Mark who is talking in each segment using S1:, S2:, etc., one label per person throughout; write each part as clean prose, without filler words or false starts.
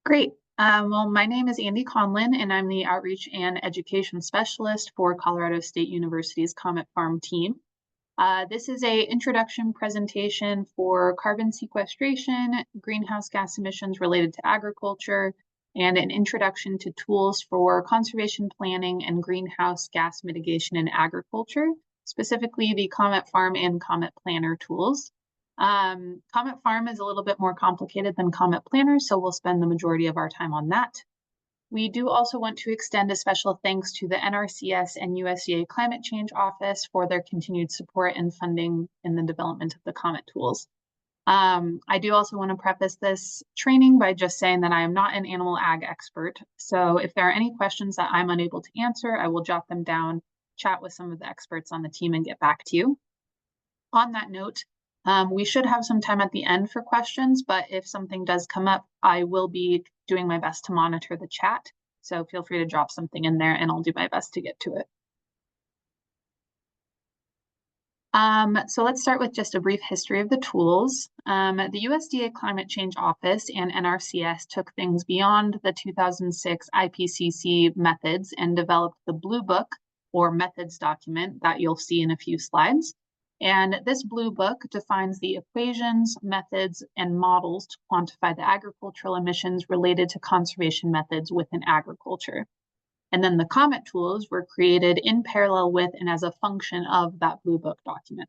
S1: Great. Well, my name is Andy Conlin, and I'm the Outreach and Education Specialist for Colorado State University's COMET-Farm team. This is an introduction presentation for carbon sequestration, greenhouse gas emissions related to agriculture, and an introduction to tools for conservation planning and greenhouse gas mitigation in agriculture, specifically the COMET-Farm and COMET-Planner tools. COMET-Farm is a little bit more complicated than COMET-Planner, so we'll spend the majority of our time on that. We do also want to extend a special thanks to the NRCS and USDA Climate Change Office for their continued support and funding in the development of the COMET tools. I do also want to preface this training by just saying that I am not an animal ag expert. So if there are any questions that I'm unable to answer, I will jot them down, chat with some of the experts on the team, and get back to you. On that note, we should have some time at the end for questions, but if something does come up, I will be doing my best to monitor the chat. So feel free to drop something in there and I'll do my best to get to it. So let's start with just a brief history of the tools. The USDA Climate Change Office and NRCS took things beyond the 2006 IPCC methods and developed the Blue Book, or methods document, that you'll see in a few slides. And this Blue Book defines the equations, methods, and models to quantify the agricultural emissions related to conservation methods within agriculture. And then the COMET tools were created in parallel with and as a function of that Blue Book document.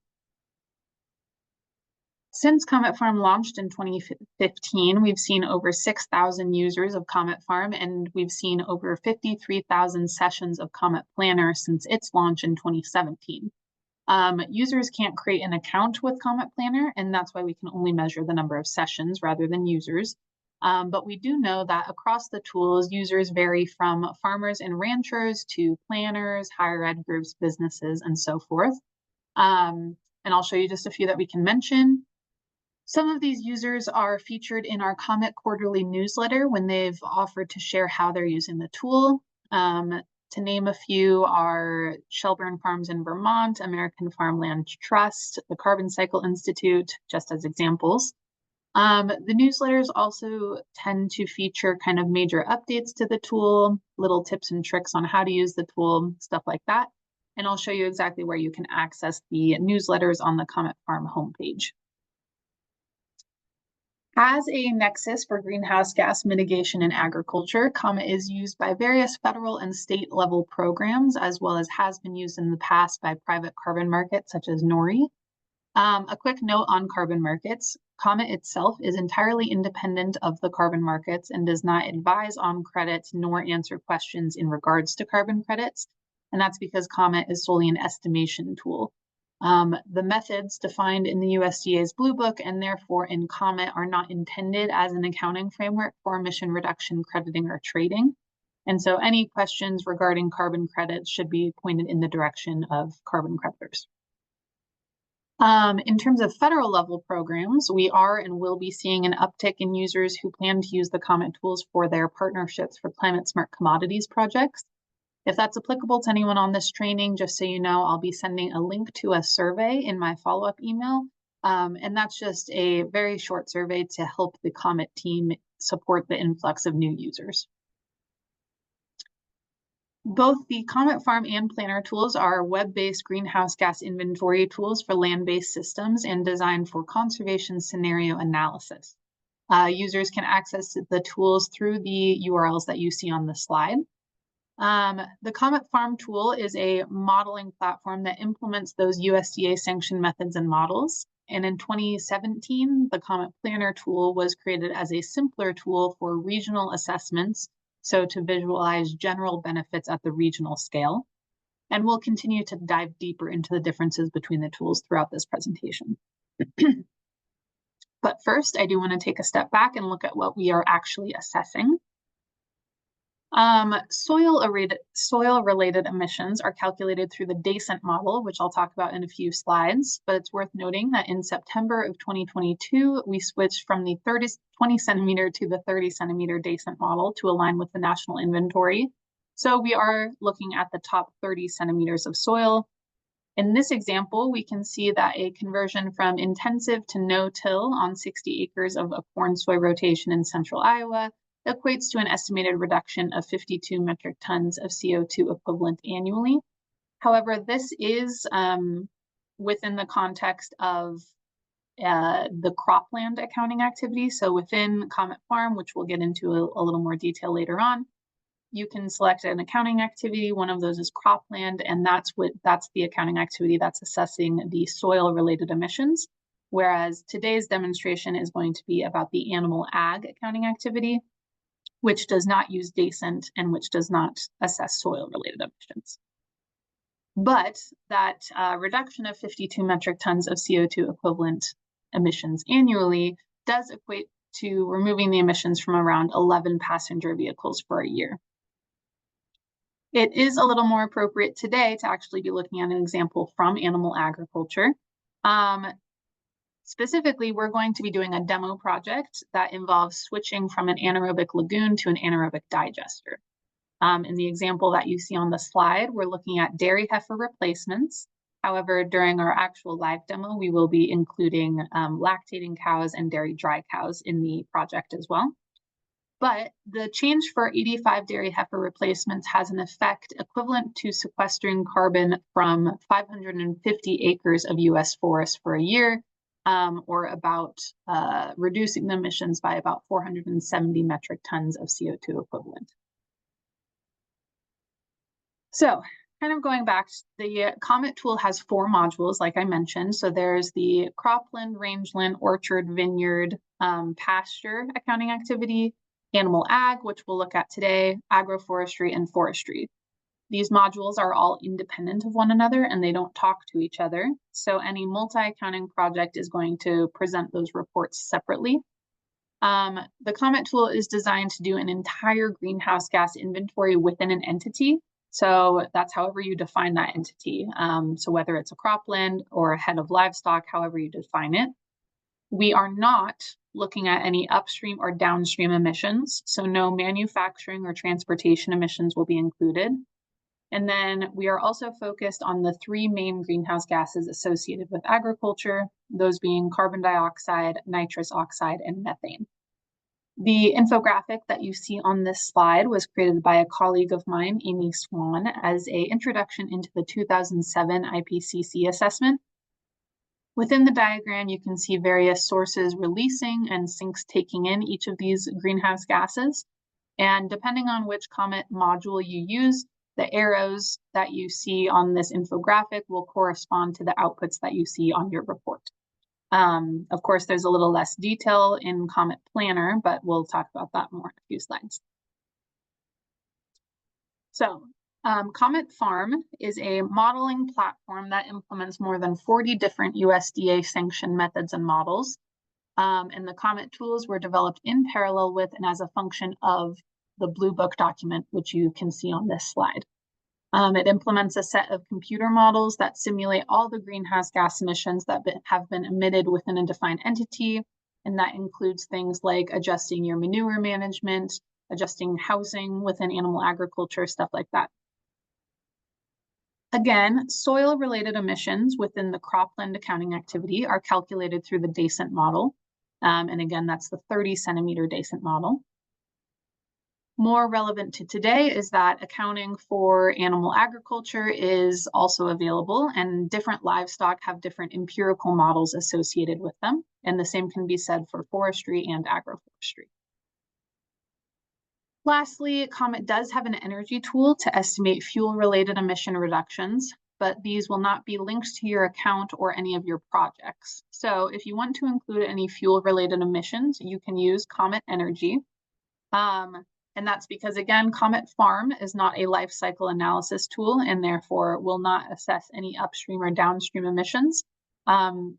S1: Since COMET-Farm launched in 2015, we've seen over 6,000 users of COMET-Farm, and we've seen over 53,000 sessions of COMET-Planner since its launch in 2017. Users can't create an account with COMET-Planner, and that's why we can only measure the number of sessions rather than users. But we do know that across the tools, users vary from farmers and ranchers to planners, higher ed groups, businesses, and so forth. And I'll show you just a few that we can mention. Some of these users are featured in our COMET quarterly newsletter when they've offered to share how they're using the tool. To name a few are Shelburne Farms in Vermont, American Farmland Trust, the Carbon Cycle Institute, just as examples. The newsletters also tend to feature kind of major updates to the tool, little tips and tricks on how to use the tool, stuff like that. And I'll show you exactly where you can access the newsletters on the COMET-Farm homepage. As a nexus for greenhouse gas mitigation in agriculture, COMET is used by various federal and state level programs, as well as has been used in the past by private carbon markets such as NORI. A quick note on carbon markets. COMET itself is entirely independent of the carbon markets and does not advise on credits nor answer questions in regards to carbon credits. And that's because COMET is solely an estimation tool. The methods defined in the USDA's Blue Book and therefore in COMET are not intended as an accounting framework for emission reduction crediting or trading. And so any questions regarding carbon credits should be pointed in the direction of carbon creditors. In terms of federal level programs, we are and will be seeing an uptick in users who plan to use the COMET tools for their partnerships for climate smart commodities projects. If that's applicable to anyone on this training, just so you know, I'll be sending a link to a survey in my follow-up email. And that's just a very short survey to help the COMET team support the influx of new users. Both the COMET-Farm and Planner tools are web-based greenhouse gas inventory tools for land-based systems and designed for conservation scenario analysis. Users can access the tools through the URLs that you see on the slide. The COMET-Farm tool is a modeling platform that implements those USDA sanctioned methods and models. And in 2017, the COMET-Planner tool was created as a simpler tool for regional assessments, so to visualize general benefits at the regional scale. And we'll continue to dive deeper into the differences between the tools throughout this presentation. But first, I do want to take a step back and look at what we are actually assessing. Soil-related emissions are calculated through the DECENT model, which I'll talk about in a few slides, but it's worth noting that in September of 2022, we switched from the 20 centimeter to the 30 centimeter DECENT model to align with the national inventory. So we are looking at the top 30 centimeters of soil. In this example, we can see that a conversion from intensive to no-till on 60 acres of a corn soy rotation in central Iowa equates to an estimated reduction of 52 metric tons of CO2 equivalent annually. However, this is within the context of the cropland accounting activity. So within Comet Farm, which we'll get into a little more detail later on, you can select an accounting activity. One of those is cropland, and that's the accounting activity that's assessing the soil-related emissions. Whereas today's demonstration is going to be about the animal ag accounting activity, which does not use DACENT and which does not assess soil-related emissions. But that reduction of 52 metric tons of CO2 equivalent emissions annually does equate to removing the emissions from around 11 passenger vehicles for a year. It is a little more appropriate today to actually be looking at an example from animal agriculture. Specifically, we're going to be doing a demo project that involves switching from an anaerobic lagoon to an anaerobic digester. In the example that you see on the slide, we're looking at dairy heifer replacements. However, during our actual live demo, we will be including lactating cows and dairy dry cows in the project as well. But the change for 85 dairy heifer replacements has an effect equivalent to sequestering carbon from 550 acres of US forest for a year, or about reducing the emissions by about 470 metric tons of CO2 equivalent. So kind of going back, the COMET tool has 4 modules, like I mentioned. So there's the cropland, rangeland, orchard, vineyard, pasture accounting activity, animal ag, which we'll look at today, agroforestry, and forestry. These modules are all independent of one another and they don't talk to each other. So any multi-accounting project is going to present those reports separately. The COMET tool is designed to do an entire greenhouse gas inventory within an entity. So that's however you define that entity. So whether it's a cropland or a head of livestock, however you define it. We are not looking at any upstream or downstream emissions. So no manufacturing or transportation emissions will be included. And then we are also focused on the 3 main greenhouse gases associated with agriculture, those being carbon dioxide, nitrous oxide, and methane. The infographic that you see on this slide was created by a colleague of mine, Amy Swan, as an introduction into the 2007 IPCC assessment. Within the diagram, you can see various sources releasing and sinks taking in each of these greenhouse gases. And depending on which COMET module you use, the arrows that you see on this infographic will correspond to the outputs that you see on your report. Of course, there's a little less detail in COMET-Planner, but we'll talk about that more in a few slides. So, Comet Farm is a modeling platform that implements more than 40 different USDA sanctioned methods and models. And the COMET tools were developed in parallel with and as a function of the Blue Book document, which you can see on this slide. It implements a set of computer models that simulate all the greenhouse gas emissions that have been emitted within a defined entity. And that includes things like adjusting your manure management, adjusting housing within animal agriculture, stuff like that. Again, soil-related emissions within the cropland accounting activity are calculated through the DACENT model. And again, that's the 30-centimeter DACENT model. More relevant to today is that accounting for animal agriculture is also available, and different livestock have different empirical models associated with them. And the same can be said for forestry and agroforestry. Lastly, COMET does have an energy tool to estimate fuel-related emission reductions, but these will not be linked to your account or any of your projects. So if you want to include any fuel-related emissions, you can use COMET Energy. And that's because, again, Comet Farm is not a life cycle analysis tool and therefore will not assess any upstream or downstream emissions.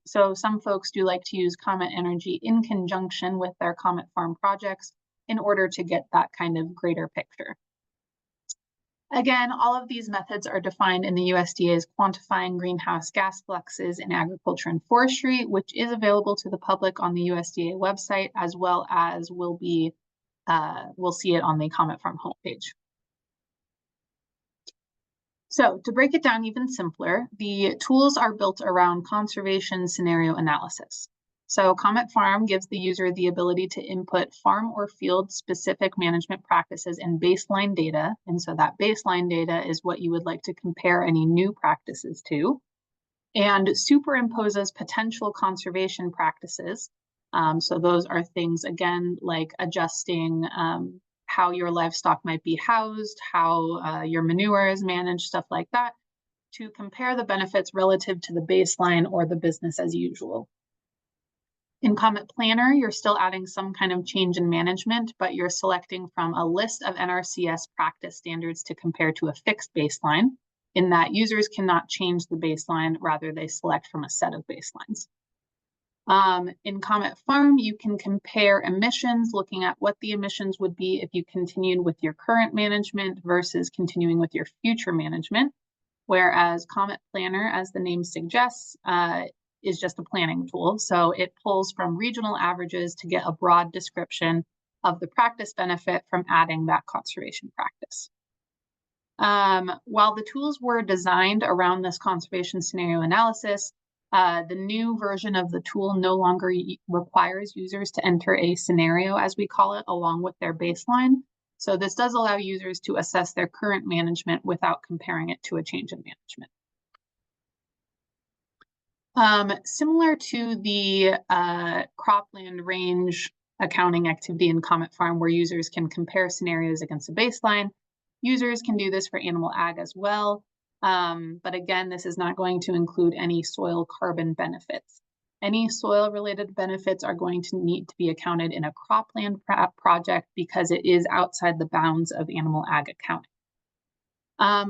S1: So some folks do like to use Comet Energy in conjunction with their Comet Farm projects in order to get that kind of greater picture. Again, all of these methods are defined in the USDA's Quantifying Greenhouse Gas Fluxes in Agriculture and Forestry, which is available to the public on the USDA website, as well as we'll see it on the Comet Farm homepage. So to break it down even simpler, the tools are built around conservation scenario analysis. So COMET-Farm gives the user the ability to input farm or field specific management practices and baseline data. And so that baseline data is what you would like to compare any new practices to, and superimposes potential conservation practices. So those are things, again, like adjusting how your livestock might be housed, how your manure is managed, stuff like that, to compare the benefits relative to the baseline or the business as usual. In COMET-Planner, you're still adding some kind of change in management, but you're selecting from a list of NRCS practice standards to compare to a fixed baseline, in that users cannot change the baseline, rather they select from a set of baselines. In COMET-Farm, you can compare emissions, looking at what the emissions would be if you continued with your current management versus continuing with your future management, whereas COMET-Planner, as the name suggests, is just a planning tool. So it pulls from regional averages to get a broad description of the practice benefit from adding that conservation practice. While the tools were designed around this conservation scenario analysis, the new version of the tool no longer requires users to enter a scenario, as we call it, along with their baseline. So this does allow users to assess their current management without comparing it to a change in management. Similar to the cropland range accounting activity in COMET-Farm, where users can compare scenarios against a baseline, users can do this for animal ag as well. But again, this is not going to include any soil carbon benefits. Any soil-related benefits are going to need to be accounted in a cropland project because it is outside the bounds of animal ag accounting.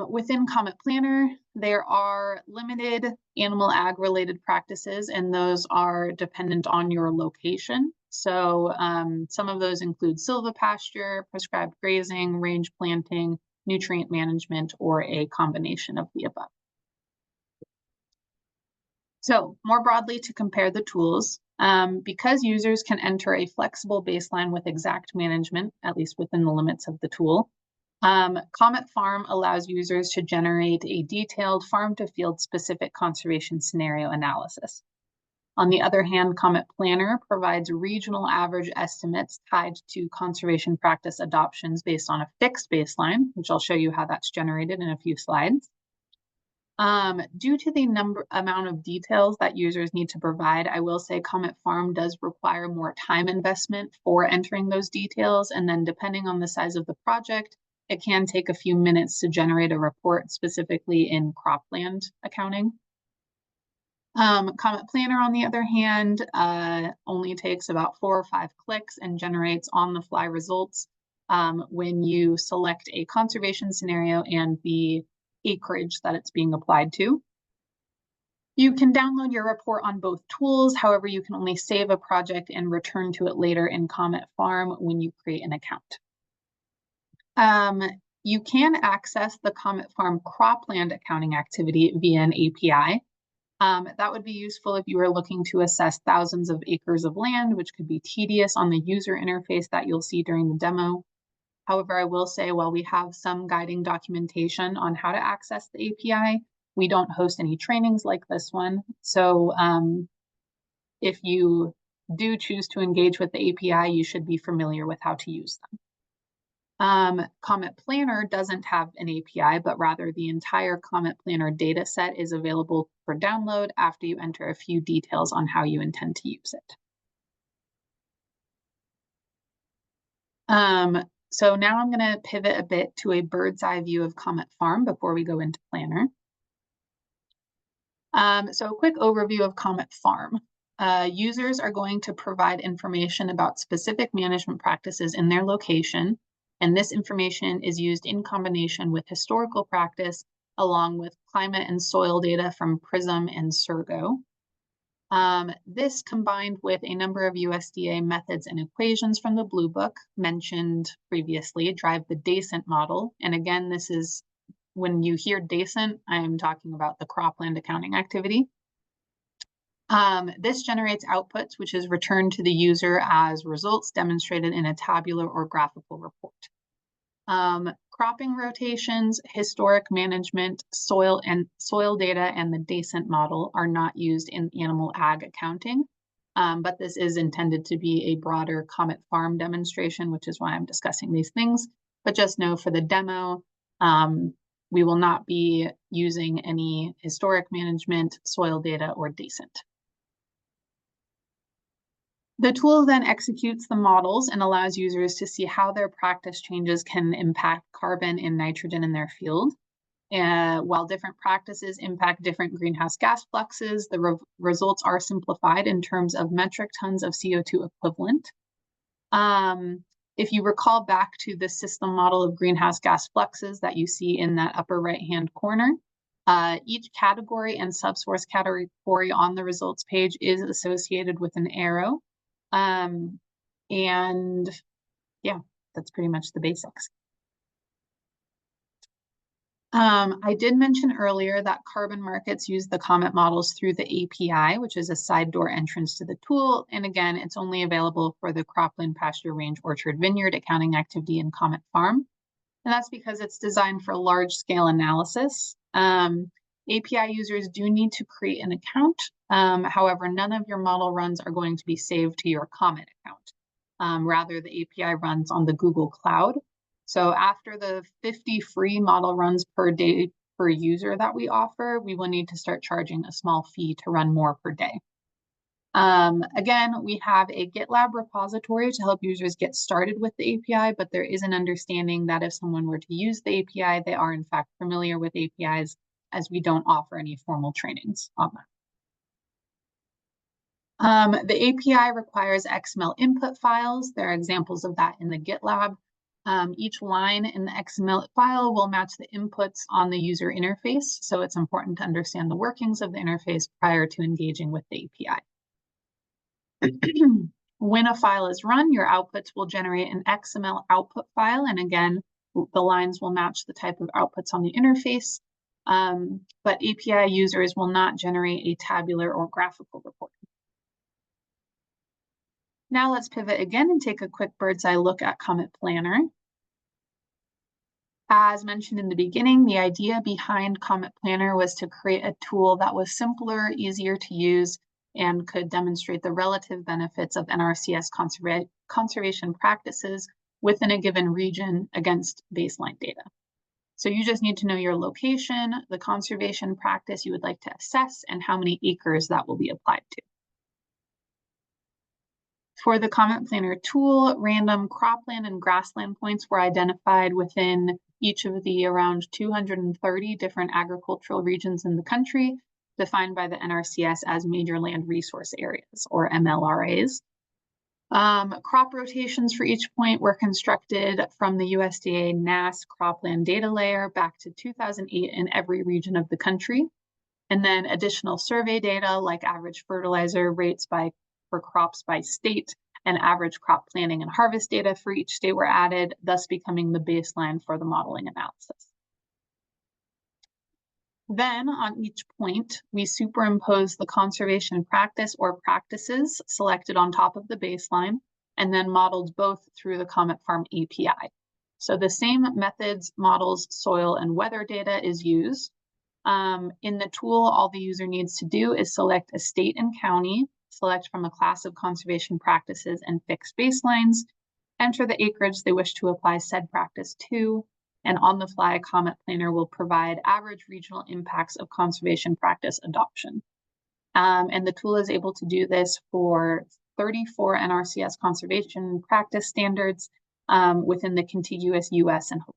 S1: Within COMET-Planner, there are limited animal ag-related practices, and those are dependent on your location. So some of those include silvopasture, prescribed grazing, range planting, nutrient management, or a combination of the above. So more broadly, to compare the tools, because users can enter a flexible baseline with exact management, at least within the limits of the tool, COMET-Farm allows users to generate a detailed farm-to-field specific conservation scenario analysis. On the other hand, COMET-Planner provides regional average estimates tied to conservation practice adoptions based on a fixed baseline, which I'll show you how that's generated in a few slides. Due to the amount of details that users need to provide, I will say COMET-Farm does require more time investment for entering those details, and then depending on the size of the project, it can take a few minutes to generate a report specifically in cropland accounting. COMET-Planner, on the other hand, only takes about 4 or 5 clicks and generates on-the-fly results when you select a conservation scenario and the acreage that it's being applied to. You can download your report on both tools. However, you can only save a project and return to it later in COMET-Farm when you create an account. You can access the COMET-Farm cropland accounting activity via an API. That would be useful if you are looking to assess thousands of acres of land, which could be tedious on the user interface that you'll see during the demo. However, I will say, while we have some guiding documentation on how to access the API, we don't host any trainings like this one. So if you do choose to engage with the API, you should be familiar with how to use them. COMET-Planner doesn't have an API, but rather the entire COMET-Planner data set is available for download after you enter a few details on how you intend to use it. So now I'm going to pivot a bit to a bird's eye view of COMET-Farm before we go into Planner. So a quick overview of COMET-Farm. Users are going to provide information about specific management practices in their location, and this information is used in combination with historical practice along with climate and soil data from PRISM and Surgo. This, combined with a number of USDA methods and equations from the Blue Book mentioned previously, drive the DECENT model. And again, this is, when you hear DECENT, I'm talking about the cropland accounting activity. This generates outputs, which is returned to the user as results demonstrated in a tabular or graphical report. Cropping rotations, historic management, soil data, and the DECENT model are not used in animal ag accounting. but this is intended to be a broader COMET-Farm demonstration, which is why I'm discussing these things. But just know for the demo, we will not be using any historic management, soil data, or DACENT. The tool then executes the models and allows users to see how their practice changes can impact carbon and nitrogen in their field. While different practices impact different greenhouse gas fluxes, the results are simplified in terms of metric tons of CO2 equivalent. If you recall back to the system model of greenhouse gas fluxes that you see in that upper right-hand corner, each category and subsource category on the results page is associated with an arrow. And yeah, that's pretty much the basics. I did mention earlier that carbon markets use the COMET models through the API, which is a side door entrance to the tool. And again, it's only available for the cropland, pasture, range, orchard, vineyard accounting activity in COMET-Farm. And that's because it's designed for large scale analysis. API users do need to create an account. However, none of your model runs are going to be saved to your COMET account. Rather, the API runs on the Google Cloud. So after the 50 free model runs per day per user that we offer, we will need to start charging a small fee to run more per day. Again, we have a GitLab repository to help users get started with the API, but there is an understanding that if someone were to use the API, they are in fact familiar with APIs, as we don't offer any formal trainings on that. The API requires XML input files. There are examples of that in the GitLab. Each line in the XML file will match the inputs on the user interface, so it's important to understand the workings of the interface prior to engaging with the API. When a file is run, your outputs will generate an XML output file, and again, the lines will match the type of outputs on the interface, but API users will not generate a tabular or graphical report. Now let's pivot again and take a quick bird's eye look at COMET-Planner. As mentioned in the beginning, the idea behind COMET-Planner was to create a tool that was simpler, easier to use, and could demonstrate the relative benefits of NRCS conservation practices within a given region against baseline data. So you just need to know your location, the conservation practice you would like to assess, and how many acres that will be applied to. For the COMET-Planner tool, random cropland and grassland points were identified within each of the around 230 different agricultural regions in the country, defined by the NRCS as major land resource areas, or MLRAs. Crop rotations for each point were constructed from the USDA NASS cropland data layer back to 2008 in every region of the country. And then additional survey data like average fertilizer rates for crops by state and average crop planting and harvest data for each state were added, thus becoming the baseline for the modeling analysis. Then on each point, we superimpose the conservation practice or practices selected on top of the baseline and then modeled both through the COMET-Farm API. So the same methods, models, soil, and weather data is used. In the tool, all the user needs to do is select a state and county, select from a class of conservation practices and fix baselines, enter the acreage they wish to apply said practice to, and on the fly, COMET-Planner will provide average regional impacts of conservation practice adoption. And the tool is able to do this for 34 NRCS conservation practice standards within the contiguous US and Hawaii.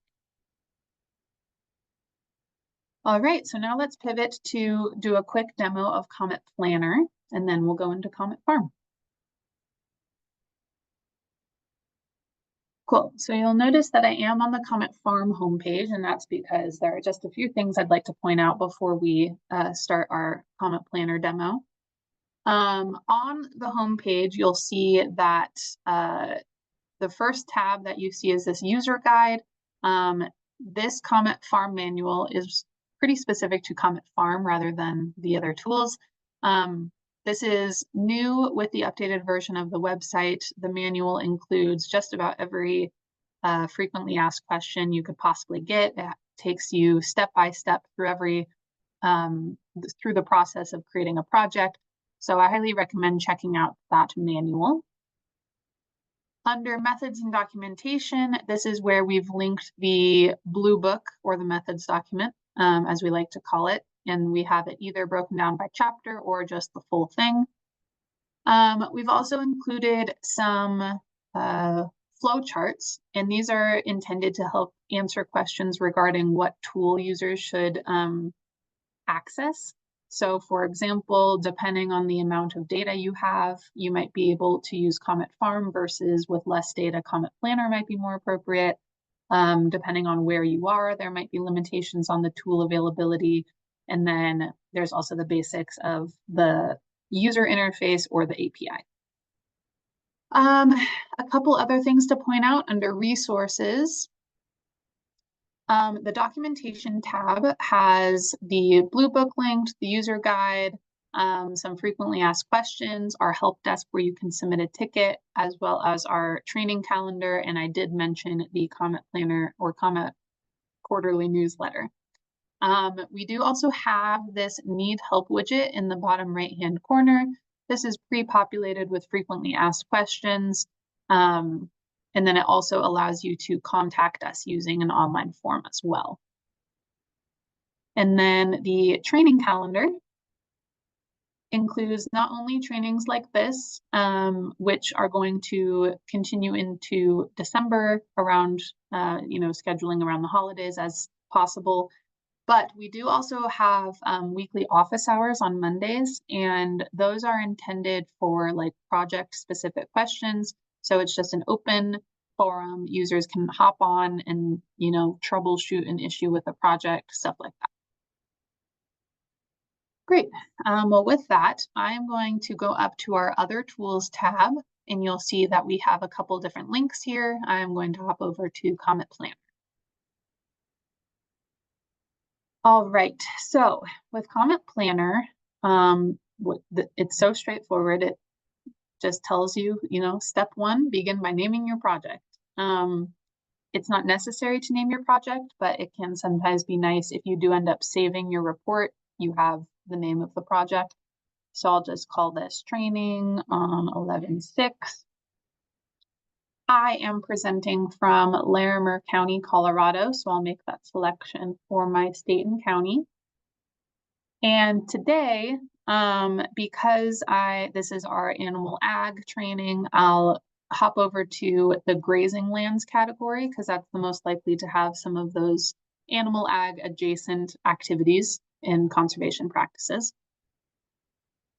S1: All right, so now let's pivot to do a quick demo of COMET-Planner, and then we'll go into COMET-Farm. Cool, so you'll notice that I am on the COMET-Farm homepage, and that's because there are just a few things I'd like to point out before we start our COMET-Planner demo. On the homepage, you'll see that the first tab that you see is this user guide. This COMET-Farm manual is pretty specific to COMET-Farm rather than the other tools. This is new with the updated version of the website. The manual includes just about every frequently asked question you could possibly get. It takes you step by step through through the process of creating a project. So I highly recommend checking out that manual. Under methods and documentation, this is where we've linked the blue book or the methods document, as we like to call it. And we have it either broken down by chapter or just the full thing. We've also included some flow charts, and these are intended to help answer questions regarding what tool users should access. So for example, depending on the amount of data you have, you might be able to use COMET-Farm versus with less data, COMET-Planner might be more appropriate. Depending on where you are, there might be limitations on the tool availability. And then there's also the basics of the user interface or the API. A couple other things to point out under resources. The documentation tab has the blue book linked, the user guide, some frequently asked questions, our help desk where you can submit a ticket, as well as our training calendar. And I did mention the COMET-Planner or COMET quarterly newsletter. We do also have this need help widget in the bottom right-hand corner. This is pre-populated with frequently asked questions. And then it also allows you to contact us using an online form as well. And then the training calendar includes not only trainings like this, which are going to continue into December around, scheduling around the holidays as possible, but we do also have weekly office hours on Mondays, and those are intended for like project-specific questions. So it's just an open forum. Users can hop on and, troubleshoot an issue with a project, stuff like that. Great. Well, with that, I'm going to go up to our other tools tab, and you'll see that we have a couple different links here. I'm going to hop over to COMET-Planner. All right, so with COMET-Planner, it's so straightforward. It just tells you, step one, begin by naming your project. It's not necessary to name your project, but it can sometimes be nice if you do end up saving your report, you have the name of the project. So I'll just call this training on 11/6. I am presenting from Larimer County, Colorado, so I'll make that selection for my state and county. And today, because this is our animal ag training, I'll hop over to the grazing lands category because that's the most likely to have some of those animal ag adjacent activities in conservation practices.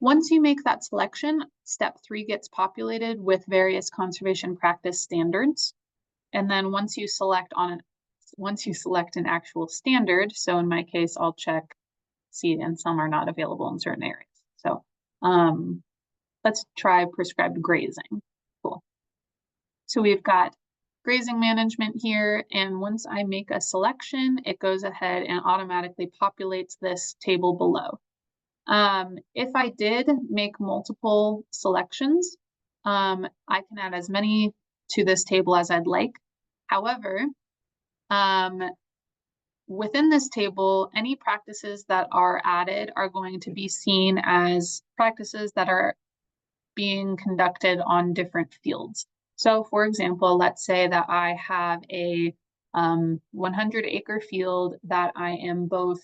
S1: Once you make that selection, step 3 gets populated with various conservation practice standards. And then once you select an actual standard, so in my case, I'll check seed and some are not available in certain areas. So let's try prescribed grazing. Cool. So we've got grazing management here, and once I make a selection, it goes ahead and automatically populates this table below. If I did make multiple selections, I can add as many to this table as I'd like. However, within this table, any practices that are added are going to be seen as practices that are being conducted on different fields. So for example, let's say that I have a 100-acre field that I am both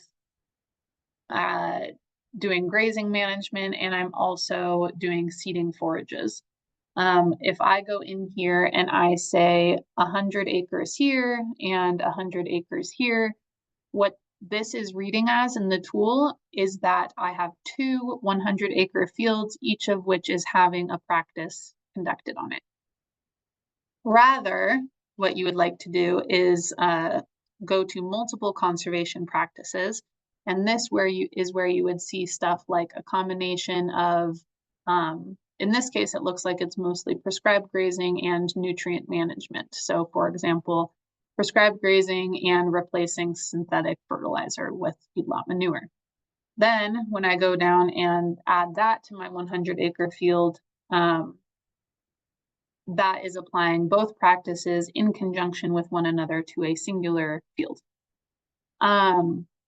S1: doing grazing management and I'm also doing seeding forages. If I go in here and I say 100 acres here and 100 acres here, what this is reading as in the tool is that I have 2 100-acre fields, each of which is having a practice conducted on it. Rather, what you would like to do is go to multiple conservation practices. And this is where you would see stuff like a combination of, in this case, it looks like it's mostly prescribed grazing and nutrient management. So for example, prescribed grazing and replacing synthetic fertilizer with feedlot manure. Then when I go down and add that to my 100-acre field, that is applying both practices in conjunction with one another to a singular field.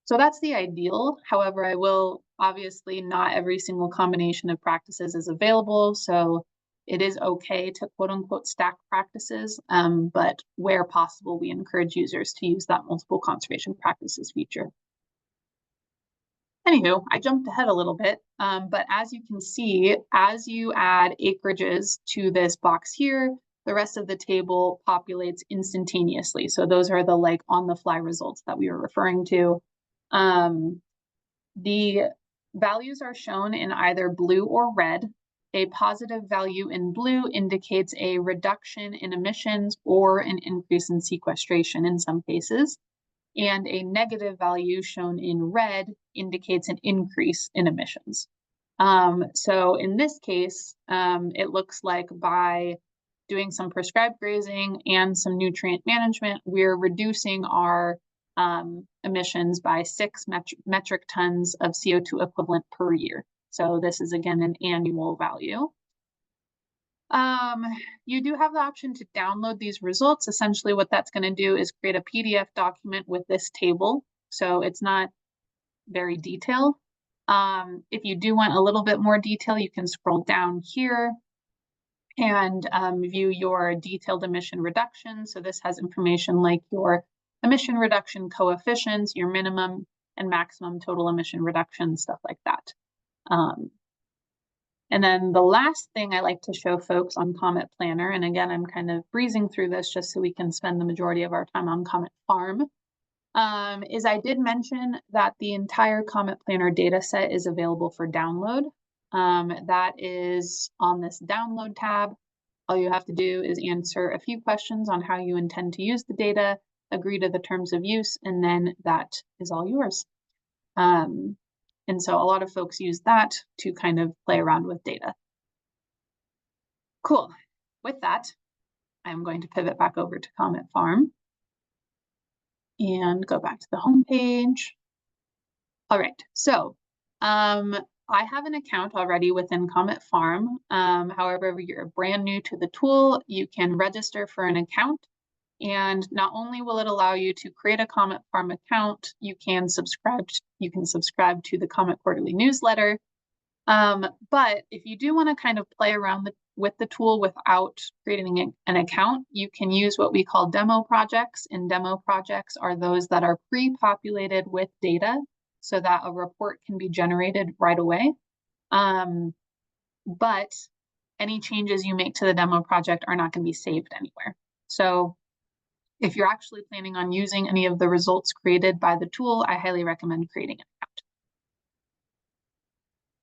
S1: So that's the ideal. However, I will Obviously, not every single combination of practices is available, so it is okay to quote unquote stack practices, but where possible, we encourage users to use that multiple conservation practices feature. Anywho, I jumped ahead a little bit, but as you can see, as you add acreages to this box here, the rest of the table populates instantaneously. So those are the like on-the-fly results that we were referring to. The values are shown in either blue or red. A positive value in blue indicates a reduction in emissions or an increase in sequestration in some cases. And a negative value shown in red indicates an increase in emissions. So in this case, it looks like by doing some prescribed grazing and some nutrient management, we're reducing our emissions by 6 metric tons of CO2 equivalent per year. So this is, again, an annual value. You do have the option to download these results. Essentially, what that's going to do is create a PDF document with this table. So it's not very detailed. If you do want a little bit more detail, you can scroll down here and view your detailed emission reduction. So this has information like your emission reduction coefficients, your minimum and maximum total emission reduction, stuff like that. And then the last thing I like to show folks on COMET-Planner, and again, I'm kind of breezing through this just so we can spend the majority of our time on COMET-Farm, is I did mention that the entire COMET-Planner data set is available for download. That is on this download tab. All you have to do is answer a few questions on how you intend to use the data, agree to the terms of use, and then that is all yours. And so a lot of folks use that to kind of play around with data. Cool. With that, I'm going to pivot back over to COMET-Farm and go back to the home page. All right, so I have an account already within COMET-Farm. However, if you're brand new to the tool, you can register for an account. And not only will it allow you to create a COMET-Farm account, you can subscribe to the COMET Quarterly newsletter. But if you do want to kind of play around with the tool without creating an account, you can use what we call demo projects. And demo projects are those that are pre-populated with data so that a report can be generated right away. But any changes you make to the demo project are not going to be saved anywhere. So if you're actually planning on using any of the results created by the tool, I highly recommend creating an account.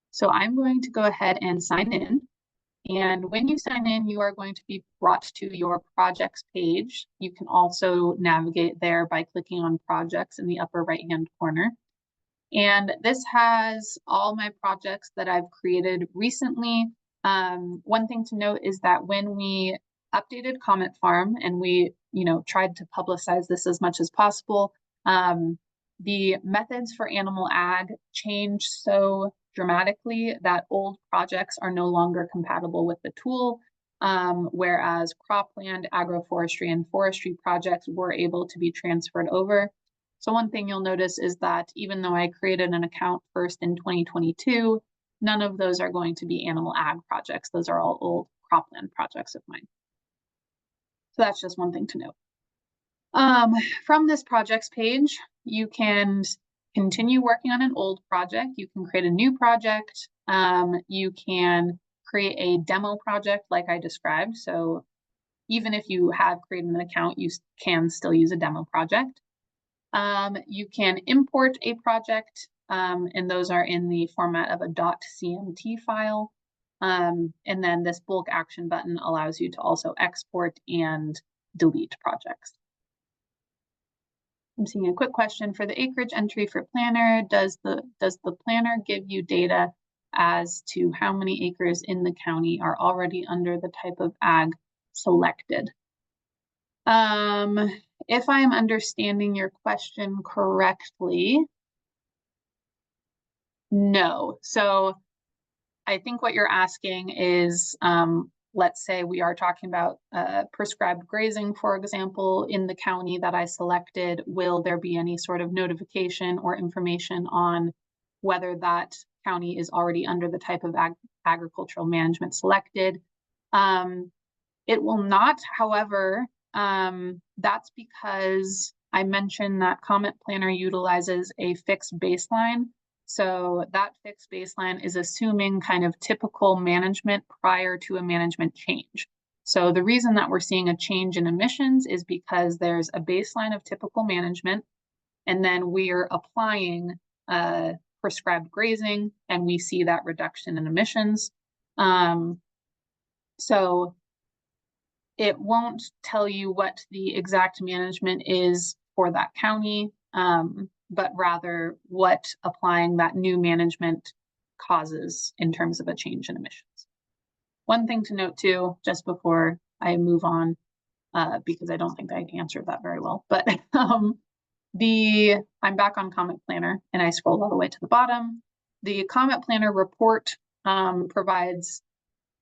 S1: So I'm going to go ahead and sign in. And when you sign in, you are going to be brought to your projects page. You can also navigate there by clicking on projects in the upper right-hand corner. And this has all my projects that I've created recently. One thing to note is that when we updated COMET-Farm and we, tried to publicize this as much as possible, the methods for animal ag changed so dramatically that old projects are no longer compatible with the tool, whereas cropland, agroforestry, and forestry projects were able to be transferred over. So one thing you'll notice is that even though I created an account first in 2022, none of those are going to be animal ag projects. Those are all old cropland projects of mine. So that's just one thing to note. From this projects page, you can continue working on an old project. You can create a new project. You can create a demo project like I described. So even if you have created an account, you can still use a demo project. You can import a project, and those are in the format of a .cmt file. And then this bulk action button allows you to also export and delete projects. I'm seeing a quick question for the acreage entry for Planner. Does the Planner give you data as to how many acres in the county are already under the type of ag selected? If I'm understanding your question correctly, no. So I think what you're asking is, let's say we are talking about prescribed grazing, for example, in the county that I selected. Will there be any sort of notification or information on whether that county is already under the type of agricultural management selected. It will not, however, that's because I mentioned that COMET-Planner utilizes a fixed baseline. So that fixed baseline is assuming kind of typical management prior to a management change. So the reason that we're seeing a change in emissions is because there's a baseline of typical management, and then we are applying prescribed grazing, and we see that reduction in emissions. So it won't tell you what the exact management is for that county, but rather what applying that new management causes in terms of a change in emissions. One thing to note too, just before I move on, because I don't think I answered that very well, but I'm back on COMET-Planner and I scrolled all the way to the bottom. The COMET-Planner report provides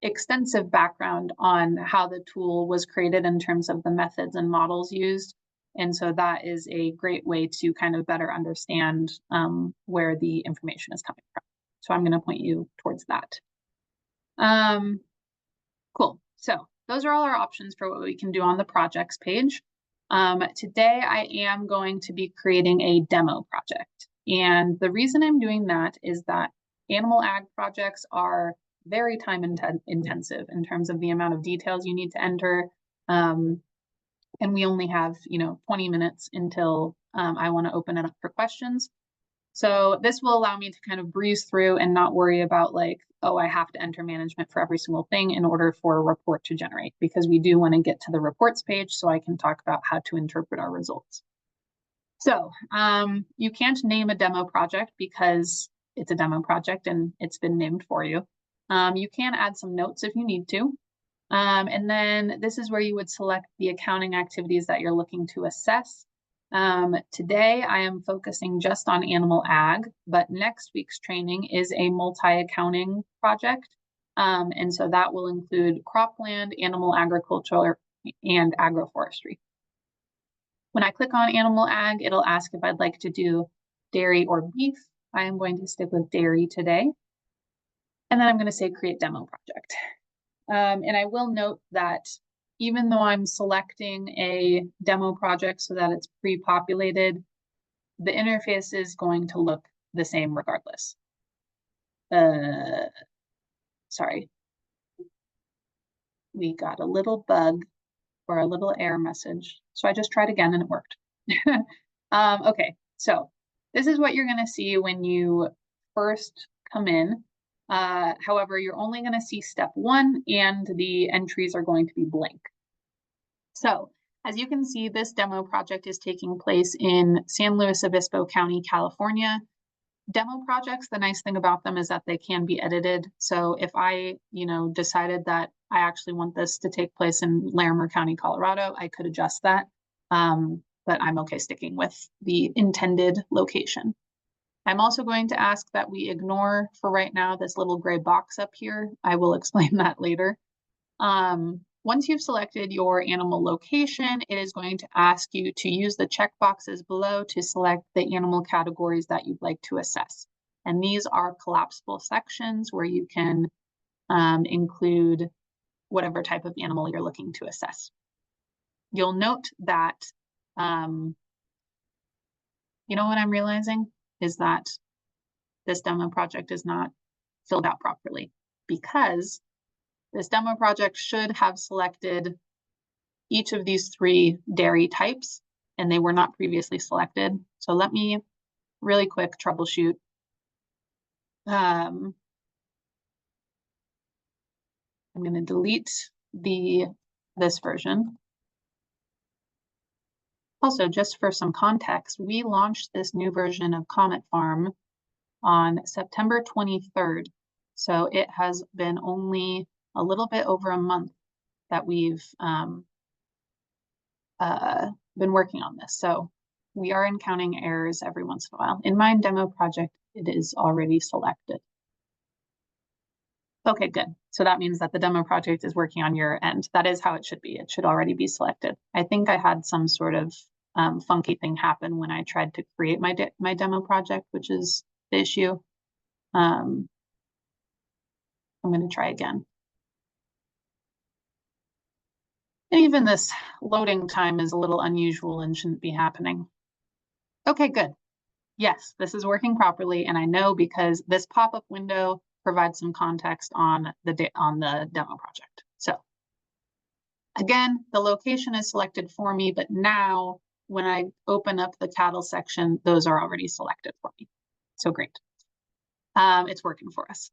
S1: extensive background on how the tool was created in terms of the methods and models used. And so that is a great way to kind of better understand where the information is coming from. So I'm going to point you towards that. Cool. So those are all our options for what we can do on the projects page. Today, I am going to be creating a demo project. And the reason I'm doing that is that animal ag projects are very time intensive in terms of the amount of details you need to enter. And we only have, 20 minutes until I want to open it up for questions. So this will allow me to kind of breeze through and not worry about like, oh, I have to enter management for every single thing in order for a report to generate, because we do want to get to the reports page so I can talk about how to interpret our results. So you can't name a demo project because it's a demo project and it's been named for you. You can add some notes if you need to. And then this is where you would select the accounting activities that you're looking to assess. Today, I am focusing just on animal ag, but next week's training is a multi-accounting project. And so that will include cropland, animal agriculture, and agroforestry. When I click on animal ag, it'll ask if I'd like to do dairy or beef. I am going to stick with dairy today. And then I'm going to say create demo project. And I will note that even though I'm selecting a demo project so that it's pre-populated, the interface is going to look the same regardless. Sorry. We got a little bug or a little error message. So I just tried again and it worked. Okay, so this is what you're going to see when you first come in. However, you're only going to see step 1 and the entries are going to be blank. So as you can see, this demo project is taking place in San Luis Obispo County, California. Demo projects, the nice thing about them is that they can be edited. So if I, decided that I actually want this to take place in Larimer County, Colorado, I could adjust that. But I'm okay sticking with the intended location. I'm also going to ask that we ignore for right now this little gray box up here. I will explain that later. Once you've selected your animal location, it is going to ask you to use the check boxes below to select the animal categories that you'd like to assess. And these are collapsible sections where you can include whatever type of animal you're looking to assess. You'll note that, what I'm realizing is that this demo project is not filled out properly, because this demo project should have selected each of these 3 dairy types, and they were not previously selected. So let me really quick troubleshoot. I'm going to delete this version. Also, just for some context, we launched this new version of Comet Farm on September 23rd. So it has been only a little bit over a month that we've been working on this. So we are encountering errors every once in a while. In my demo project, it is already selected. Okay, good. So that means that the demo project is working on your end. That is how it should be. It should already be selected. I think I had some sort of funky thing happen when I tried to create my demo project, which is the issue. I'm going to try again. And even this loading time is a little unusual and shouldn't be happening. Okay, good. Yes, this is working properly, and I know because this pop-up window provides some context on the demo project. So again, the location is selected for me, but now when I open up the cattle section, those are already selected for me. So great. It's working for us.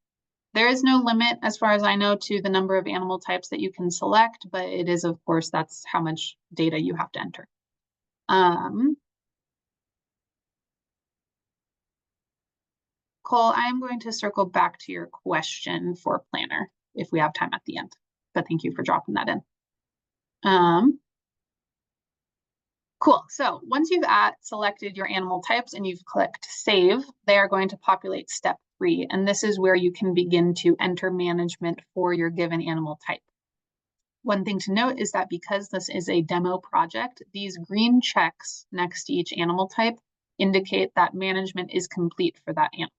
S1: There is no limit, as far as I know, to the number of animal types that you can select, but it is, of course, that's how much data you have to enter. Cole, I'm going to circle back to your question for Planner if we have time at the end, but thank you for dropping that in. Cool, so once you've selected your animal types and you've clicked Save, they are going to populate step 3, and this is where you can begin to enter management for your given animal type. One thing to note is that because this is a demo project, these green checks next to each animal type indicate that management is complete for that animal.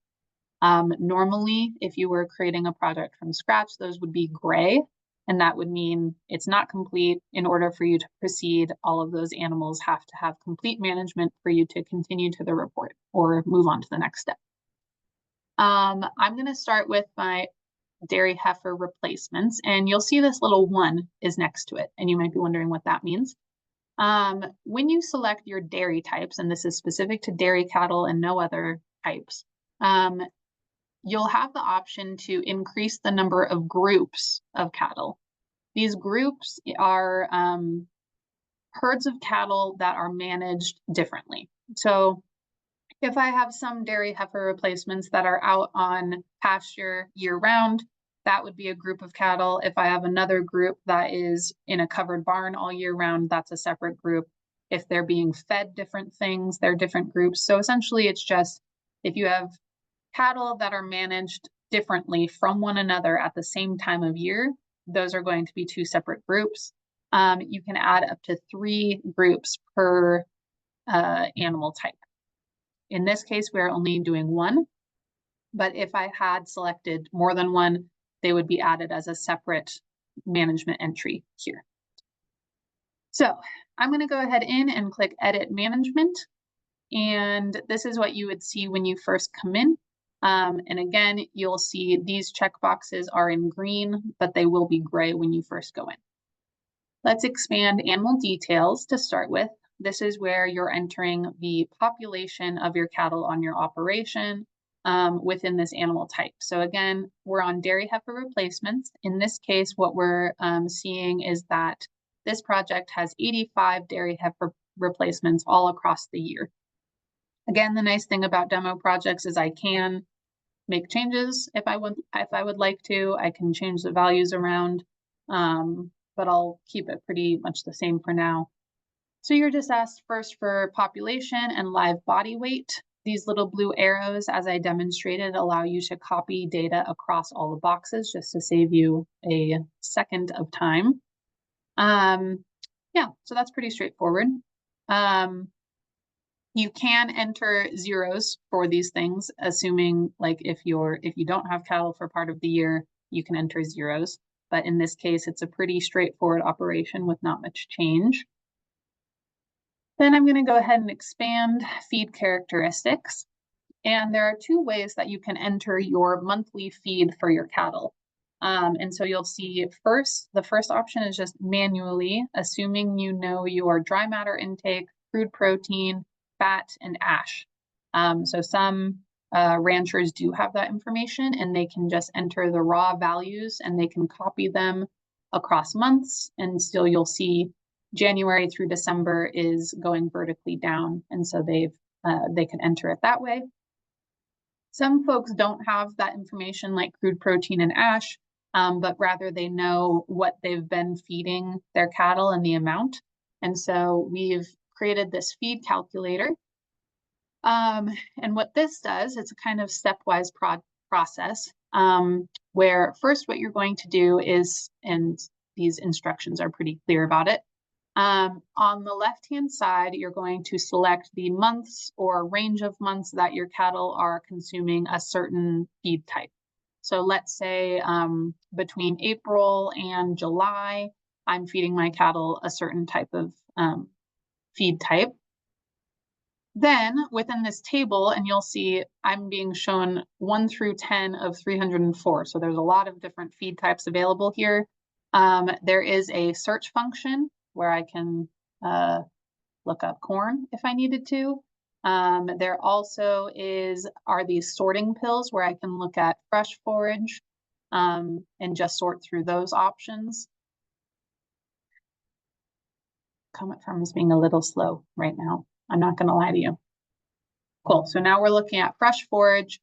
S1: Normally, if you were creating a project from scratch, those would be gray, and that would mean it's not complete. In order for you to proceed, all of those animals have to have complete management for you to continue to the report or move on to the next step. I'm going to start with my dairy heifer replacements, and you'll see this little 1 is next to it, and you might be wondering what that means. When you select your dairy types, and this is specific to dairy cattle and no other types, you'll have the option to increase the number of groups of cattle. These groups are herds of cattle that are managed differently. So if I have some dairy heifer replacements that are out on pasture year-round, that would be a group of cattle. If I have another group that is in a covered barn all year round, that's a separate group. If they're being fed different things, they're different groups. So essentially, it's just if you have cattle that are managed differently from one another at the same time of year, those are going to be 2 separate groups. You can add up to 3 groups per animal type. In this case, we're only doing 1, but if I had selected more than 1, they would be added as a separate management entry here. So I'm going to go ahead in and click Edit Management, and this is what you would see when you first come in. And again, you'll see these checkboxes are in green, but they will be gray when you first go in. Let's expand animal details to start with. This is where you're entering the population of your cattle on your operation within this animal type. So again, we're on dairy heifer replacements. In this case, what we're seeing is that this project has 85 dairy heifer replacements all across the year. Again, the nice thing about demo projects is I can make changes if I would like to. I can change the values around, but I'll keep it pretty much the same for now. So you're just asked first for population and live body weight. These little blue arrows, as I demonstrated, allow you to copy data across all the boxes just to save you a second of time. Yeah, so that's pretty straightforward. You can enter zeros for these things, assuming like if you don't have cattle for part of the year, you can enter zeros. But in this case, it's a pretty straightforward operation with not much change. Then I'm going to go ahead and expand feed characteristics. And there are 2 ways that you can enter your monthly feed for your cattle. And so you'll see the first option is just manually, assuming you know your dry matter intake, crude protein, fat, and ash. So some ranchers do have that information, and they can just enter the raw values and they can copy them across months, and still you'll see January through December is going vertically down, and so they can enter it that way. Some folks don't have that information like crude protein and ash, but rather they know what they've been feeding their cattle and the amount. And so we've created this feed calculator. And what this does, it's a kind of stepwise process where first what you're going to do is, and these instructions are pretty clear about it, On the left-hand side, you're going to select the months or range of months that your cattle are consuming a certain feed type. So let's say between April and July, I'm feeding my cattle a certain type of feed type. Then within this table, and you'll see I'm being shown 1 through 10 of 304. So there's a lot of different feed types available here. There is a search function where I can look up corn if I needed to. There also are these sorting pills where I can look at fresh forage and just sort through those options. COMET-Farm is being a little slow right now. I'm not going to lie to you. Cool. So now we're looking at fresh forage,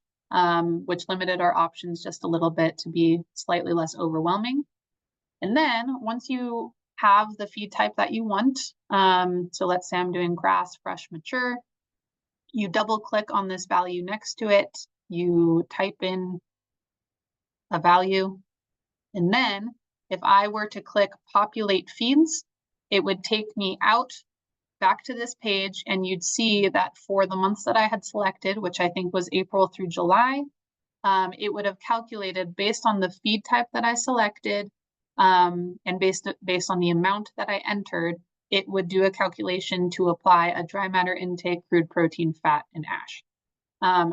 S1: which limited our options just a little bit to be slightly less overwhelming. And then once you have the feed type that you want, so let's say I'm doing grass, fresh, mature, you double click on this value next to it, you type in a value, and then if I were to click populate feeds, it would take me out back to this page, and you'd see that for the months that I had selected, which I think was April through July, it would have calculated based on the feed type that I selected and based on the amount that I entered, it would do a calculation to apply a dry matter intake, crude protein, fat, and ash.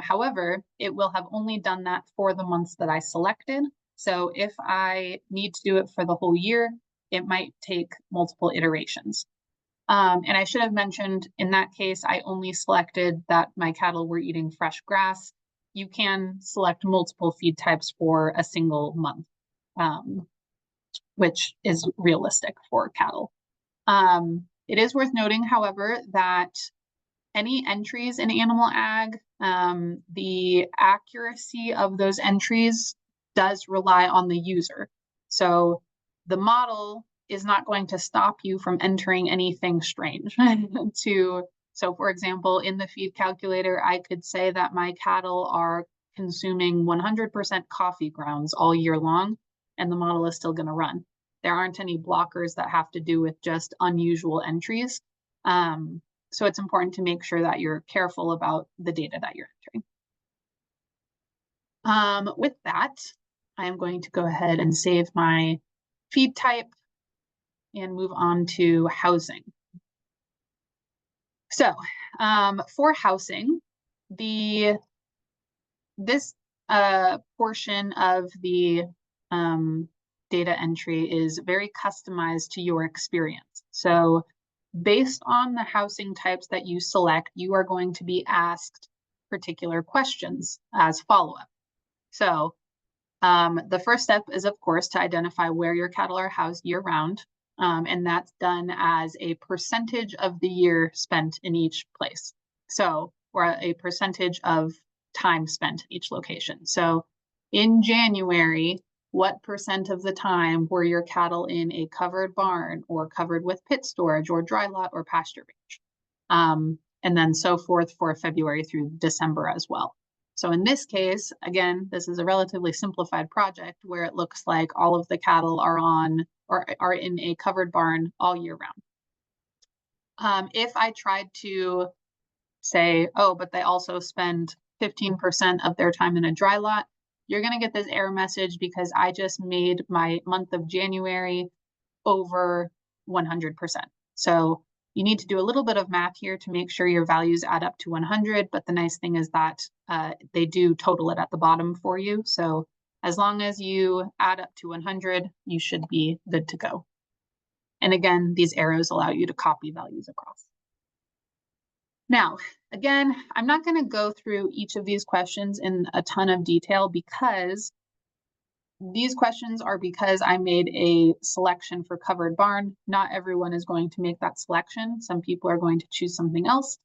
S1: However, it will have only done that for the months that I selected. So if I need to do it for the whole year, it might take multiple iterations. And I should have mentioned in that case, I only selected that my cattle were eating fresh grass. You can select multiple feed types for a single month, which is realistic for cattle. It is worth noting, however, that any entries in animal ag, the accuracy of those entries does rely on the user. So the model is not going to stop you from entering anything strange. So for example, in the feed calculator, I could say that my cattle are consuming 100% coffee grounds all year long, and the model is still going to run. There aren't any blockers that have to do with just unusual entries. So it's important to make sure that you're careful about the data that you're entering. With that, I am going to go ahead and save my feed type and move on to housing. So for housing, this portion of the data entry is very customized to your experience. So based on the housing types that you select, you are going to be asked particular questions as follow-up. So the first step is, of course, to identify where your cattle are housed year-round. And that's done as a percentage of the year spent in each place. So, or a percentage of time spent in each location. So in January, what percent of the time were your cattle in a covered barn or covered with pit storage or dry lot or pasture range? And then so forth for February through December as well. So in this case, again, this is a relatively simplified project where it looks like all of the cattle are on or are in a covered barn all year round. If I tried to say, oh, but they also spend 15% of their time in a dry lot, you're going to get this error message because I just made my month of January over 100%. So you need to do a little bit of math here to make sure your values add up to 100. But the nice thing is that they do total it at the bottom for you. So as long as you add up to 100, you should be good to go. And again, these arrows allow you to copy values across. Now, again, I'm not going to go through each of these questions in a ton of detail because these questions are because I made a selection for covered barn. Not everyone is going to make that selection. Some people are going to choose something else.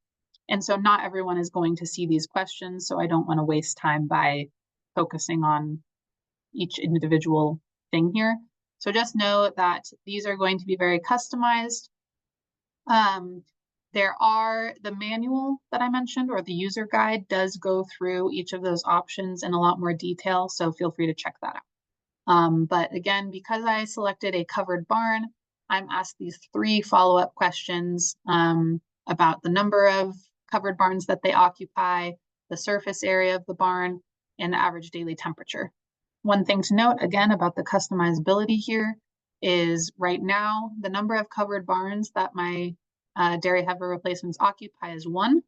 S1: And so not everyone is going to see these questions. So I don't want to waste time by focusing on each individual thing here. So just know that these are going to be very customized. The manual that I mentioned, or the user guide, does go through each of those options in a lot more detail, so feel free to check that out. But again, because I selected a covered barn, I'm asked these 3 follow-up questions about the number of covered barns that they occupy, the surface area of the barn, and the average daily temperature. One thing to note, again, about the customizability here is right now, the number of covered barns that my dairy heifer replacements occupy is 1,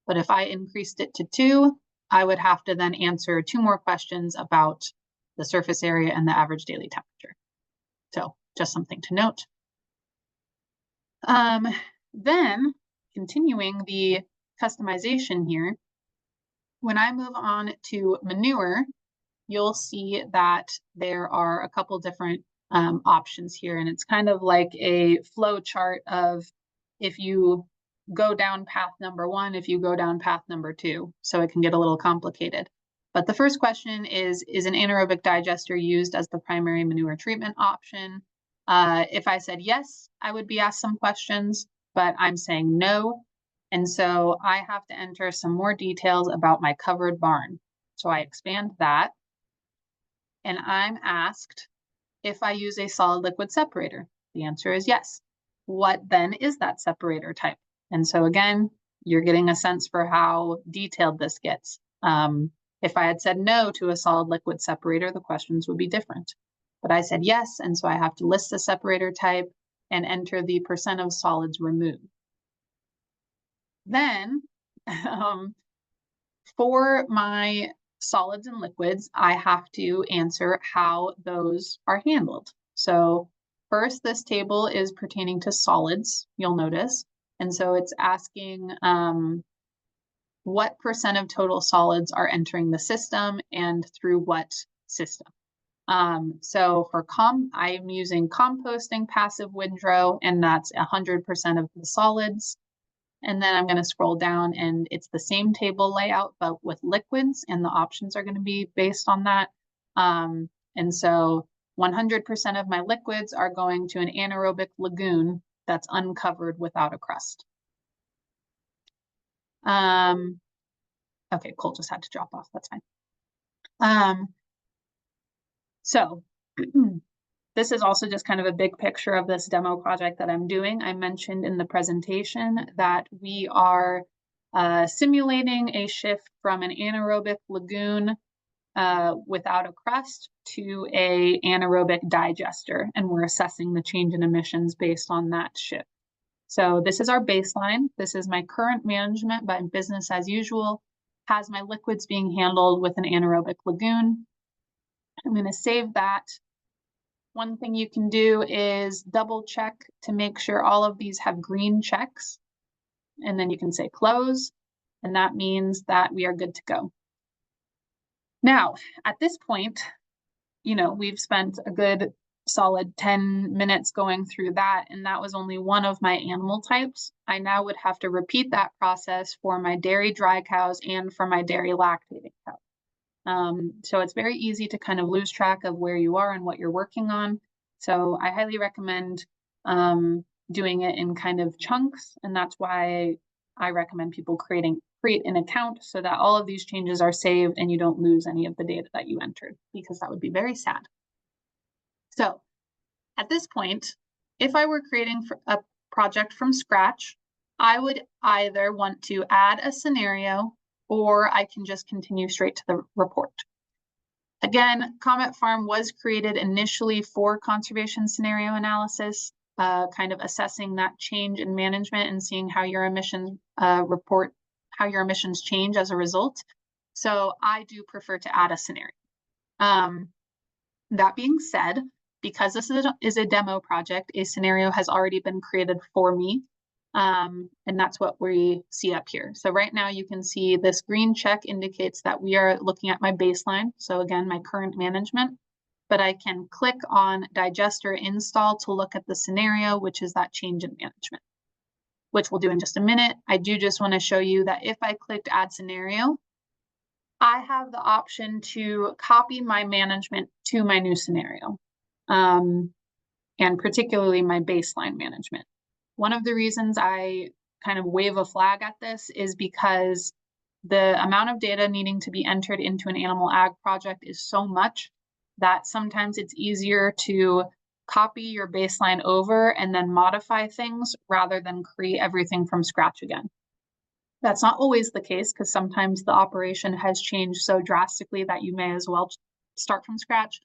S1: but if I increased it to 2, I would have to then answer 2 more questions about the surface area and the average daily temperature. So just something to note. Then continuing the customization here, when I move on to manure, you'll see that there are a couple different options here, and it's kind of like a flow chart of if you go down path number 1, if you go down path number 2, so it can get a little complicated. But the first question is an anaerobic digester used as the primary manure treatment option? If I said yes, I would be asked some questions, but I'm saying no. And so I have to enter some more details about my covered barn. So I expand that, and I'm asked if I use a solid liquid separator. The answer is yes. What then is that separator type? And so again, you're getting a sense for how detailed this gets. If I had said no to a solid liquid separator, the questions would be different. But I said yes, and so I have to list the separator type and enter the % of solids removed. Then, for my solids and liquids, I have to answer how those are handled. So first, this table is pertaining to solids, you'll notice. And so it's asking what % of total solids are entering the system and through what system. So for I'm using composting passive windrow, and that's 100% of the solids. And then I'm going to scroll down, and it's the same table layout, but with liquids, and the options are going to be based on that. And so 100% of my liquids are going to an anaerobic lagoon that's uncovered without a crust. Okay, Cole just had to drop off. That's fine. So this is also just kind of a big picture of this demo project that I'm doing. I mentioned in the presentation that we are simulating a shift from an anaerobic lagoon without a crust to a anaerobic digester, and we're assessing the change in emissions based on that shift. So this is our baseline. This is my current management by business as usual, has my liquids being handled with an anaerobic lagoon. I'm going to save that. One thing you can do is double check to make sure all of these have green checks, and then you can say close, and that means that we are good to go. Now, at this point, we've spent a good solid 10 minutes going through that, and that was only one of my animal types. I now would have to repeat that process for my dairy dry cows and for my dairy lactating cows. So it's very easy to kind of lose track of where you are and what you're working on. So I highly recommend doing it in kind of chunks, and that's why I recommend people create an account so that all of these changes are saved and you don't lose any of the data that you entered, because that would be very sad. So at this point, if I were creating a project from scratch, I would either want to add a scenario, or I can just continue straight to the report. Again, COMET-Farm was created initially for conservation scenario analysis, kind of assessing that change in management and seeing how your emissions how your emissions change as a result. So I do prefer to add a scenario. That being said, because this is a demo project, a scenario has already been created for me. And that's what we see up here. So right now you can see this green check indicates that we are looking at my baseline. So again, my current management, but I can click on digester install to look at the scenario, which is that change in management, which we'll do in just a minute. I do just want to show you that if I clicked add scenario, I have the option to copy my management to my new scenario, and particularly my baseline management. One of the reasons I kind of wave a flag at this is because the amount of data needing to be entered into an animal ag project is so much that sometimes it's easier to copy your baseline over and then modify things rather than create everything from scratch again. That's not always the case because sometimes the operation has changed so drastically that you may as well start from scratch.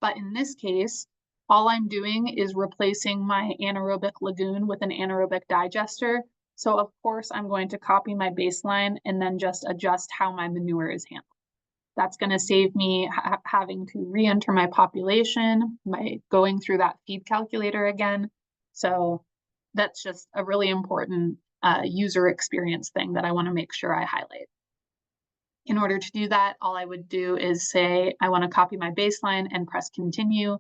S1: But in this case, all I'm doing is replacing my anaerobic lagoon with an anaerobic digester. So of course I'm going to copy my baseline and then just adjust how my manure is handled. That's going to save me having to re-enter my population, going through that feed calculator again. So that's just a really important user experience thing that I want to make sure I highlight. In order to do that, all I would do is say, I want to copy my baseline and press continue,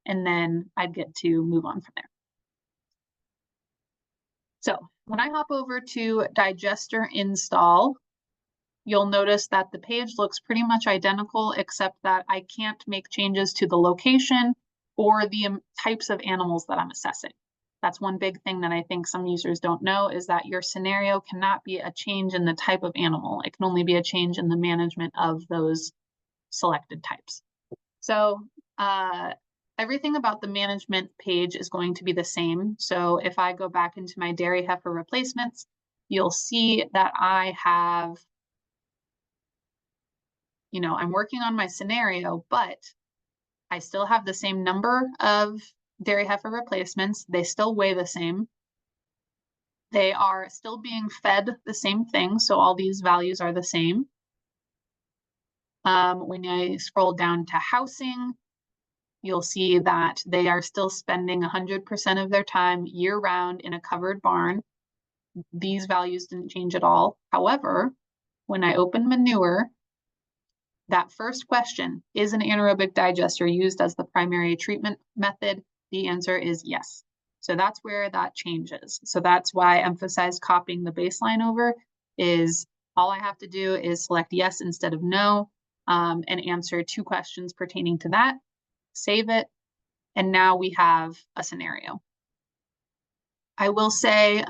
S1: and then I'd get to move on from there. So when I hop over to digester install, you'll notice that the page looks pretty much identical, except that I can't make changes to the location or the types of animals that I'm assessing. That's one big thing that I think some users don't know, is that your scenario cannot be a change in the type of animal. It can only be a change in the management of those selected types. So everything about the management page is going to be the same. So if I go back into my dairy heifer replacements, you'll see that I have, I'm working on my scenario, but I still have the same number of dairy heifer replacements. They still weigh the same. They are still being fed the same thing, so all these values are the same. When I scroll down to housing, you'll see that they are still spending 100% of their time year-round in a covered barn. These values didn't change at all. However, when I open manure, that first question, is an anaerobic digester used as the primary treatment method? The answer is yes. So that's where that changes. So that's why I emphasize copying the baseline over, is all I have to do is select yes instead of no, and answer 2 questions pertaining to that, save it, and now we have a scenario. I will say,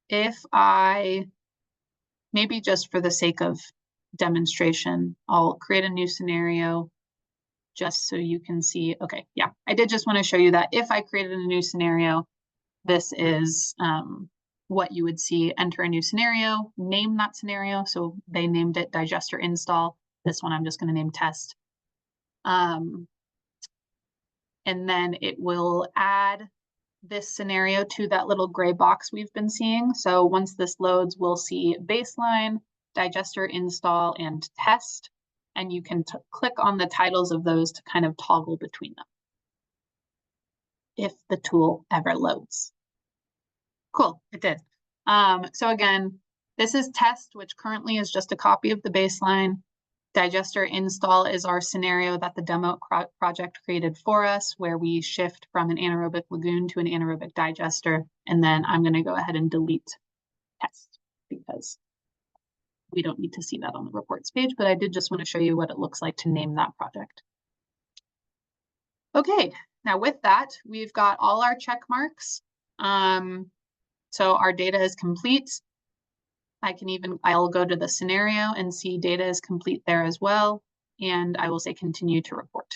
S1: if I, maybe just for the sake of demonstration, I'll create a new scenario just so you can see. Okay, yeah, I did just want to show you that if I created a new scenario, this is what you would see. Enter a new scenario, name that scenario. So they named it digester install. This one I'm just going to name test. And then it will add this scenario to that little gray box we've been seeing. So once this loads, we'll see baseline, digester install, and test. And you can click on the titles of those to kind of toggle between them, if the tool ever loads. Cool, it did. So again, this is test, which currently is just a copy of the baseline. Digester install is our scenario that the demo project created for us, where we shift from an anaerobic lagoon to an anaerobic digester. And then I'm going to go ahead and delete test because we don't need to see that on the reports page, but I did just want to show you what it looks like to name that project. Okay, now with that, we've got all our check marks. So our data is complete. I'll go to the scenario and see data is complete there as well. And I will say continue to report.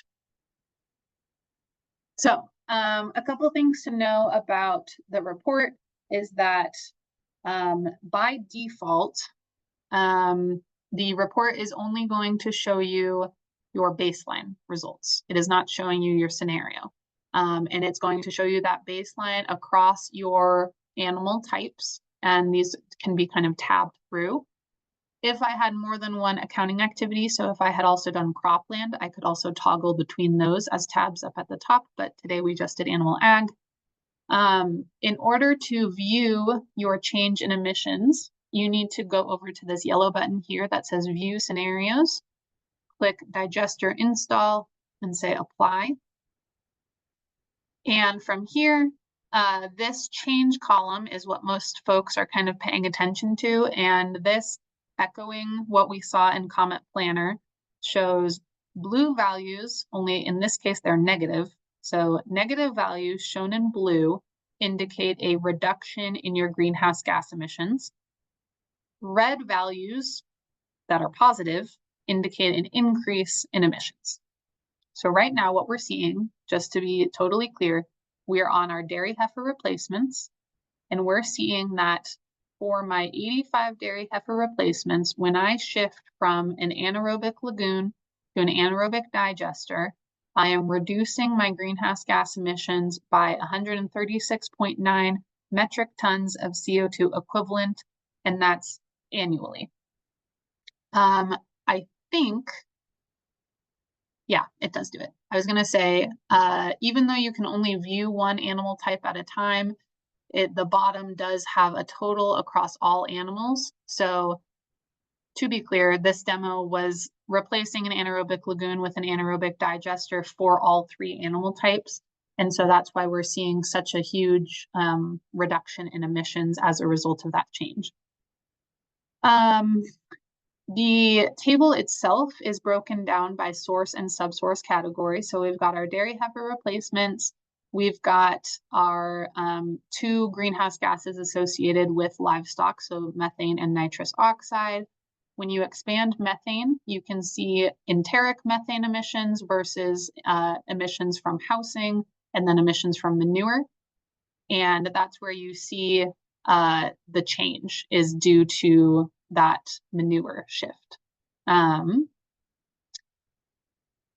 S1: So a couple of things to know about the report is that by default, the report is only going to show you your baseline results. It is not showing you your scenario. And it's going to show you that baseline across your animal types. And these can be kind of tabbed through. If I had more than one accounting activity, so if I had also done cropland, I could also toggle between those as tabs up at the top, but today we just did animal ag. In order to view your change in emissions, you need to go over to this yellow button here that says View Scenarios, click Digester Install, and say Apply. And from here, this change column is what most folks are kind of paying attention to, and this, echoing what we saw in COMET-Planner, shows blue values, only in this case they're negative. So negative values shown in blue indicate a reduction in your greenhouse gas emissions. Red values that are positive indicate an increase in emissions. So right now what we're seeing, just to be totally clear, we are on our dairy heifer replacements, and we're seeing that for my 85 dairy heifer replacements, when I shift from an anaerobic lagoon to an anaerobic digester, I am reducing my greenhouse gas emissions by 136.9 metric tons of CO2 equivalent, and that's annually. I think, yeah, it does do it. I was gonna say, even though you can only view one animal type at a time, the bottom does have a total across all animals. So to be clear, this demo was replacing an anaerobic lagoon with an anaerobic digester for all 3 animal types. And so that's why we're seeing such a huge reduction in emissions as a result of that change. The table itself is broken down by source and subsource category. So we've got our dairy heifer replacements. We've got our 2 greenhouse gases associated with livestock, so methane and nitrous oxide. When you expand methane, you can see enteric methane emissions versus emissions from housing, and then emissions from manure. And that's where you see the change is due to that manure shift.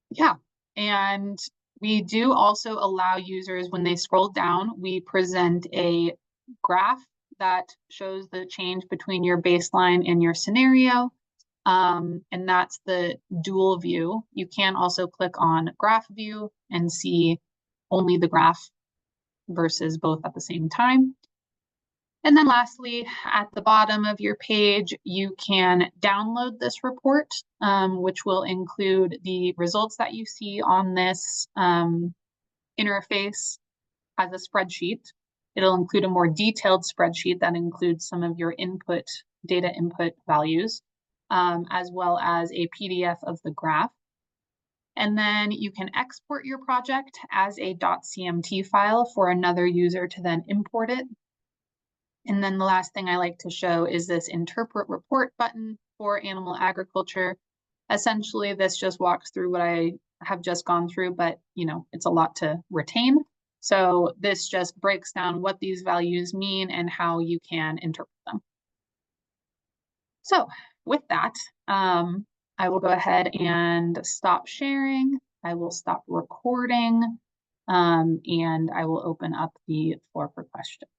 S1: Yeah, and we do also allow users, when they scroll down, we present a graph that shows the change between your baseline and your scenario. And that's the dual view. You can also click on graph view and see only the graph versus both at the same time. And then lastly, at the bottom of your page, you can download this report, which will include the results that you see on this interface as a spreadsheet. It'll include a more detailed spreadsheet that includes some of your data input values, as well as a PDF of the graph. And then you can export your project as a .cmt file for another user to then import it. And then the last thing I like to show is this interpret report button for animal agriculture. Essentially, this just walks through what I have just gone through, but it's a lot to retain. So this just breaks down what these values mean and how you can interpret them. So with that, I will go ahead and stop sharing. I will stop recording, and I will open up the floor for questions.